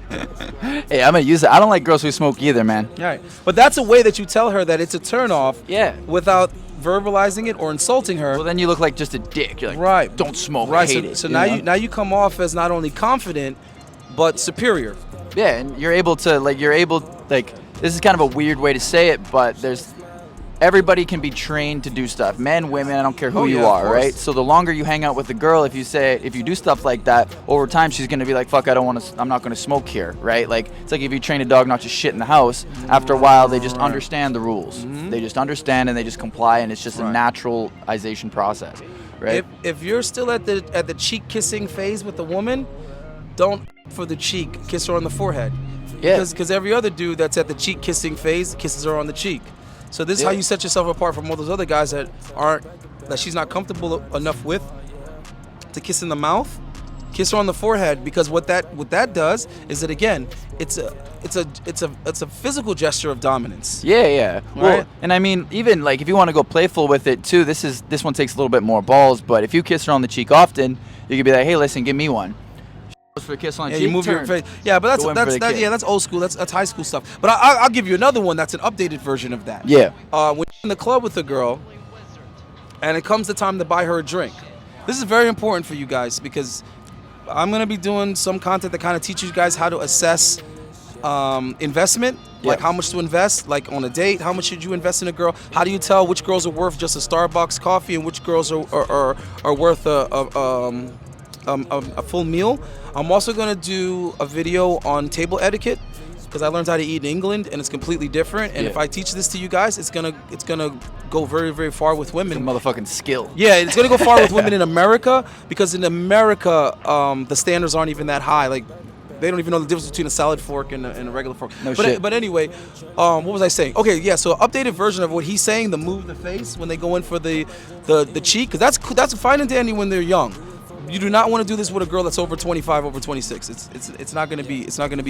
S7: Hey, I'm gonna use it. I don't like girls who smoke either, man.
S6: All right, but that's a way that you tell her that it's a turn-off.
S7: Yeah.
S6: Without verbalizing it or insulting her.
S7: Well, then you look like just a dick. You're like, don't smoke.
S6: Right.
S7: I hate it.
S6: So now you come off as not only confident, but superior.
S7: Yeah, and you're able, this is kind of a weird way to say it, but everybody can be trained to do stuff. Men, women, I don't care who you are, right? So the longer you hang out with the girl, if you do stuff like that, over time she's gonna be like, fuck, I'm not gonna smoke here, right? Like, it's like if you train a dog not to shit in the house, after a while they just understand the rules. They just understand and they just comply, and it's just a naturalization process, right?
S6: If you're still at the cheek kissing phase with the woman, don't for the cheek, kiss her on the forehead.
S7: Yeah.
S6: Because every other dude that's at the cheek kissing phase kisses her on the cheek. So this is how you set yourself apart from all those other guys that she's not comfortable enough with to kiss in the mouth. Kiss her on the forehead, because what that does is that, again, it's a physical gesture of dominance.
S7: Yeah.
S6: Right?
S7: Well, and I mean, even like if you want to go playful with it too, this one takes a little bit more balls. But if you kiss her on the cheek often, you could be like, hey, listen, give me one. For a kiss on the cheek,
S6: you move your face. Yeah, but that's old school. That's high school stuff. But I'll give you another one that's an updated version of that.
S7: Yeah.
S6: When you're in the club with a girl, and it comes the time to buy her a drink. This is very important for you guys, because I'm gonna be doing some content that kind of teaches you guys how to assess investment, like how much to invest, like on a date. How much should you invest in a girl? How do you tell which girls are worth just a Starbucks coffee and which girls are worth a full meal? I'm also gonna do a video on table etiquette, because I learned how to eat in England and it's completely different. And if I teach this to you guys, it's gonna go very, very far with women.
S7: It's a motherfucking skill.
S6: Yeah, it's gonna go far with women in America, because in America the standards aren't even that high. Like, they don't even know the difference between a salad fork and a regular fork. But anyway, what was I saying? Okay, yeah. So updated version of what he's saying, the move the face when they go in for the cheek, because that's fine and dandy when they're young. You do not want to do this with a girl that's over 25, over 26. It's not gonna be.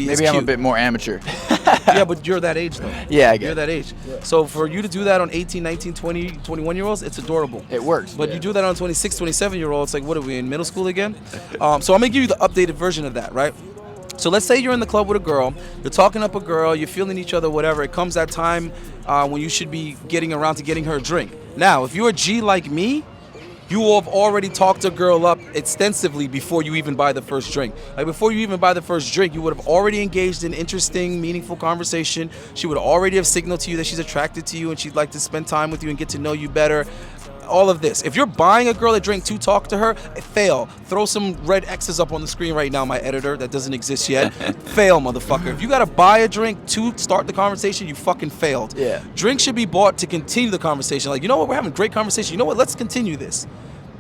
S7: Maybe I'm a bit more amateur.
S6: Yeah, but you're that age though.
S7: Yeah, I get
S6: You're that age. Yeah. So for you to do that on 18, 19, 20, 21-year-olds, it's adorable.
S7: It works.
S6: But you do that on 26, 27-year-olds, like, what are we, in middle school again? So I'm gonna give you the updated version of that, right? So let's say you're in the club with a girl, you're talking up a girl, you're feeling each other, whatever. It comes that time when you should be getting around to getting her a drink. Now, if you're a G like me, you will have already talked a girl up extensively before you even buy the first drink. Like, before you even buy the first drink, you would have already engaged in interesting, meaningful conversation. She would already have signaled to you that she's attracted to you and she'd like to spend time with you and get to know you better. All of this. If you're buying a girl a drink to talk to her, fail. Throw some red X's up on the screen right now, my editor. That doesn't exist yet. Fail, motherfucker. If you gotta buy a drink to start the conversation, you fucking failed.
S7: Yeah.
S6: Drinks should be bought to continue the conversation. Like, you know what? We're having a great conversation. You know what? Let's continue this.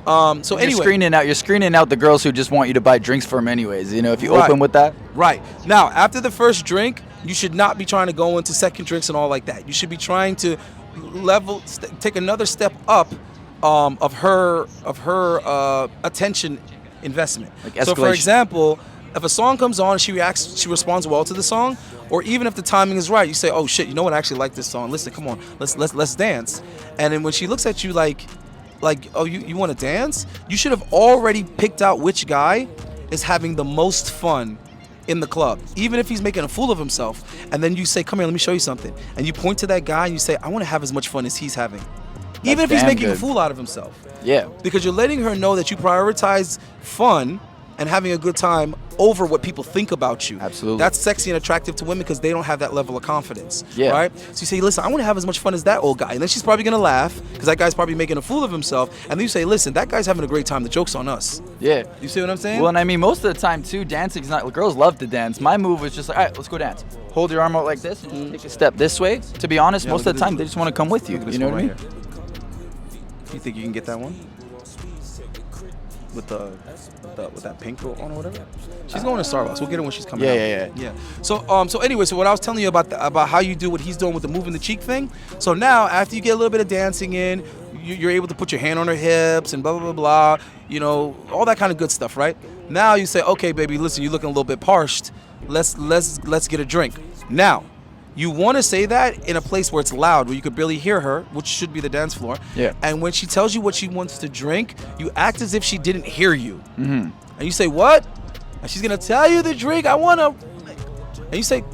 S6: So anyway,
S7: you're screening out the girls who just want you to buy drinks for them anyways. You know, if you open with that.
S6: Right. Now, after the first drink, you should not be trying to go into second drinks and all like that. You should be trying to take another step up of her attention investment.
S7: Like escalation.
S6: So, for example, if a song comes on, she responds well to the song, or even if the timing is right, you say, "Oh shit, you know what? I actually like this song. Listen, come on, let's dance." And then when she looks at you like, "Oh, you want to dance?" You should have already picked out which guy is having the most fun in the club, even if he's making a fool of himself. And then you say, "Come here, let me show you something." And you point to that guy and you say, "I want to have as much fun as he's having." Even if he's making a fool out of himself.
S7: Yeah.
S6: Because you're letting her know that you prioritize fun and having a good time over what people think about you.
S7: Absolutely.
S6: That's sexy and attractive to women because they don't have that level of confidence.
S7: Yeah.
S6: Right? So you say, "Listen, I want to have as much fun as that old guy." And then she's probably going to laugh because that guy's probably making a fool of himself. And then you say, "Listen, that guy's having a great time. The joke's on us."
S7: Yeah.
S6: You see what I'm saying?
S7: Well, and I mean, most of the time, too, dancing's not... Girls love to dance. My move was just like, all right, let's go dance. Hold your arm out like this and just take a step this way. To be honest, most of the time, they just want to come with you. You know what I mean?
S6: You think you can get that one? With that pink on or whatever? She's going to Starbucks. We'll get her when she's coming out. Yeah. So anyway, so what I was telling you about how you do what he's doing with the moving the cheek thing. So now, after you get a little bit of dancing in, you're able to put your hand on her hips and blah, blah, blah, blah. You know, all that kind of good stuff, right? Now you say, "Okay, baby, listen, you're looking a little bit parched. Let's get a drink." Now, you want to say that in a place where it's loud, where you could barely hear her, which should be the dance floor.
S7: Yeah.
S6: And when she tells you what she wants to drink, you act as if she didn't hear you. Mm-hmm. And you say, "What?" And she's going to tell you the drink. "I want to." And you say,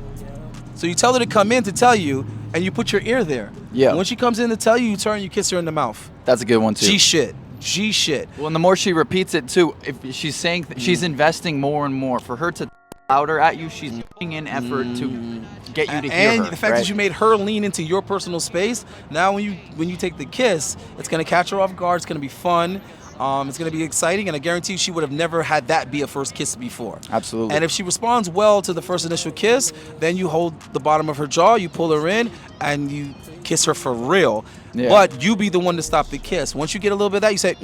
S6: so you tell her to come in to tell you, and you put your ear there.
S7: Yeah.
S6: And when she comes in to tell you, you turn, you kiss her in the mouth.
S7: That's a good one, too.
S6: G shit.
S7: Well, and the more she repeats it, too, if she's saying she's investing more and more, for her to louder at you, she's putting in effort to get you to hear
S6: And
S7: her.
S6: the fact
S7: right?
S6: that you made her lean into your personal space, now when you take the kiss, it's gonna catch her off guard. It's gonna be fun. It's gonna be exciting, and I guarantee you she would have never had that be a first kiss before.
S7: Absolutely.
S6: And if she responds well to the first initial kiss, then you hold the bottom of her jaw, you pull her in, and you kiss her for real.
S7: Yeah.
S6: But you be the one to stop the kiss. Once you get a little bit of that, you say,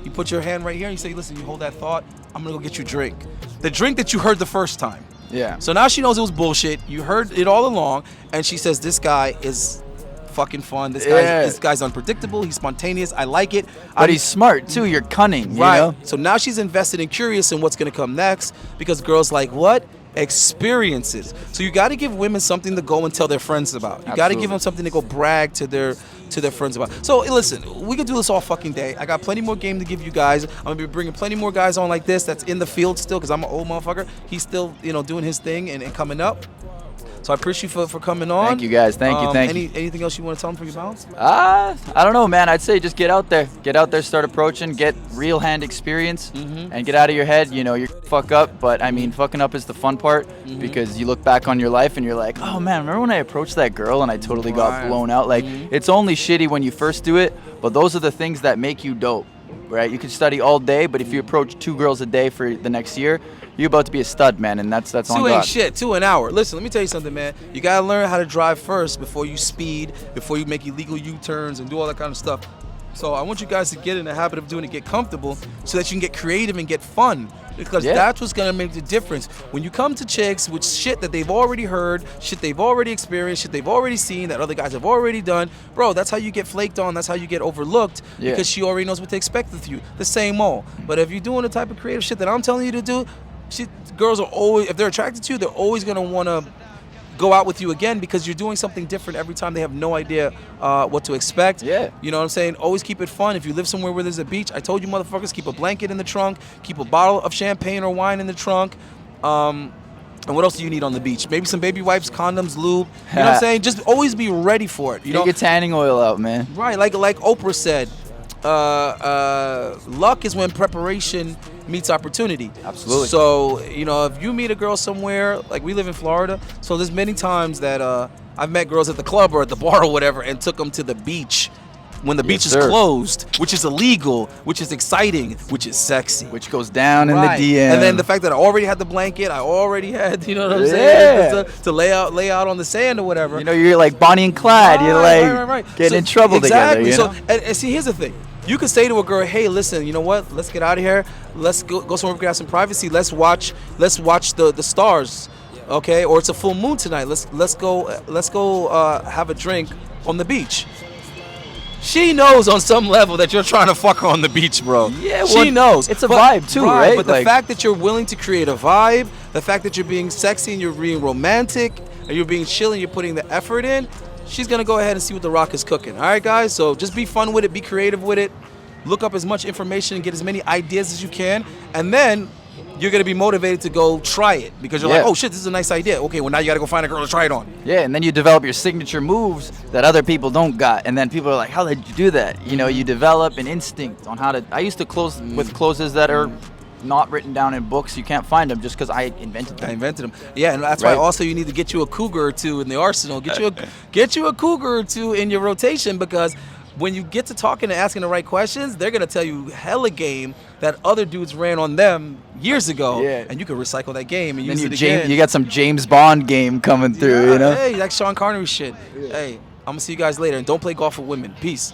S6: you put your hand right here, and you say, listen, you hold that thought. I'm gonna go get you a drink. The drink that you heard the first time.
S7: Yeah.
S6: So now she knows it was bullshit. You heard it all along, and she says, "This guy is fucking fun. This guy's unpredictable. He's spontaneous. I like it."
S7: But he's smart too. You're cunning.
S6: right.
S7: You know?
S6: So now she's invested and curious in what's gonna come next, because girls like what? Experiences. So you got to give women something to go and tell their friends about. You got to give them something to go brag to their friends about. So listen, we could do this all fucking day. I got plenty more game to give you guys. I'm gonna be bringing plenty more guys on like this that's in the field still, because I'm an old motherfucker. He's still doing his thing and coming up. So I appreciate you for coming on.
S7: Thank you guys. Thank you.
S6: Anything else you want to tell them for your bounce?
S7: I don't know, man. I'd say just get out there. Get out there, start approaching, get real hand experience, and get out of your head. You fuck up, but I mean, fucking up is the fun part, because you look back on your life and you're like, oh man, remember when I approached that girl and I totally got blown out? Like, it's only shitty when you first do it, but those are the things that make you dope, right? You can study all day, but if you approach 2 girls a day for the next year, you're about to be a stud, man, and that's on God.
S6: 2 ain't shit. 2 an hour. Listen, let me tell you something, man. You gotta learn how to drive first before you speed, before you make illegal U-turns and do all that kind of stuff. So I want you guys to get in the habit of doing it, get comfortable, so that you can get creative and get fun. Because that's what's gonna make the difference. When you come to chicks with shit that they've already heard, shit they've already experienced, shit they've already seen, that other guys have already done, bro, that's how you get flaked on, that's how you get overlooked, because she already knows what to expect with you. The same old. But if you're doing the type of creative shit that I'm telling you to do, girls are always, if they're attracted to you, they're always gonna wanna go out with you again, because you're doing something different every time. They have no idea what to expect.
S7: Yeah.
S6: You know what I'm saying? Always keep it fun. If you live somewhere where there's a beach, I told you motherfuckers, keep a blanket in the trunk, keep a bottle of champagne or wine in the trunk. And what else do you need on the beach? Maybe some baby wipes, condoms, lube. You know what I'm saying? Just always be ready for it. You
S7: Take your tanning oil out, man.
S6: Right, like Oprah said, luck is when preparation meets opportunity.
S7: Absolutely.
S6: So, if you meet a girl somewhere, like we live in Florida, so there's many times that I've met girls at the club or at the bar or whatever and took them to the beach when the beach is closed, which is illegal, which is exciting, which is sexy.
S7: Which goes down in the DM.
S6: And then the fact that I already had the blanket, I already had, you know what I'm saying, to lay out on the sand or whatever.
S7: You're like Bonnie and Clyde. You're like getting in trouble
S6: exactly.
S7: together.
S6: So, and see, here's the thing. You can say to a girl, "Hey, listen, you know what? Let's get out of here. Let's go somewhere we can have some privacy. Let's watch the stars, okay? Or it's a full moon tonight. Let's go have a drink on the beach." She knows on some level that you're trying to fuck her on the beach, bro.
S7: Yeah,
S6: she knows.
S7: It's a vibe too, right?
S6: But the fact that you're willing to create a vibe, the fact that you're being sexy and you're being romantic and you're being chill and you're putting the effort in, she's gonna go ahead and see what the rock is cooking. All right, guys. So just be fun with it, be creative with it, look up as much information and get as many ideas as you can, and then you're gonna be motivated to go try it, because you're like, oh shit, this is a nice idea. Okay, well now you gotta go find a girl to try it on.
S7: Yeah, and then you develop your signature moves that other people don't got, and then people are like, how did you do that? You develop an instinct on how to. I used to close with closes that are not written down in books. You can't find them just because I invented them.
S6: Yeah, and that's why also you need to get you a cougar or two in the arsenal. Get you a cougar or two in your rotation, because when you get to talking and asking the right questions, they're gonna tell you hella game that other dudes ran on them years ago, and you can recycle that game and use it again.
S7: You got some James Bond game coming through,
S6: Hey, like Sean Connery shit. Hey, I'm gonna see you guys later, and don't play golf with women. Peace.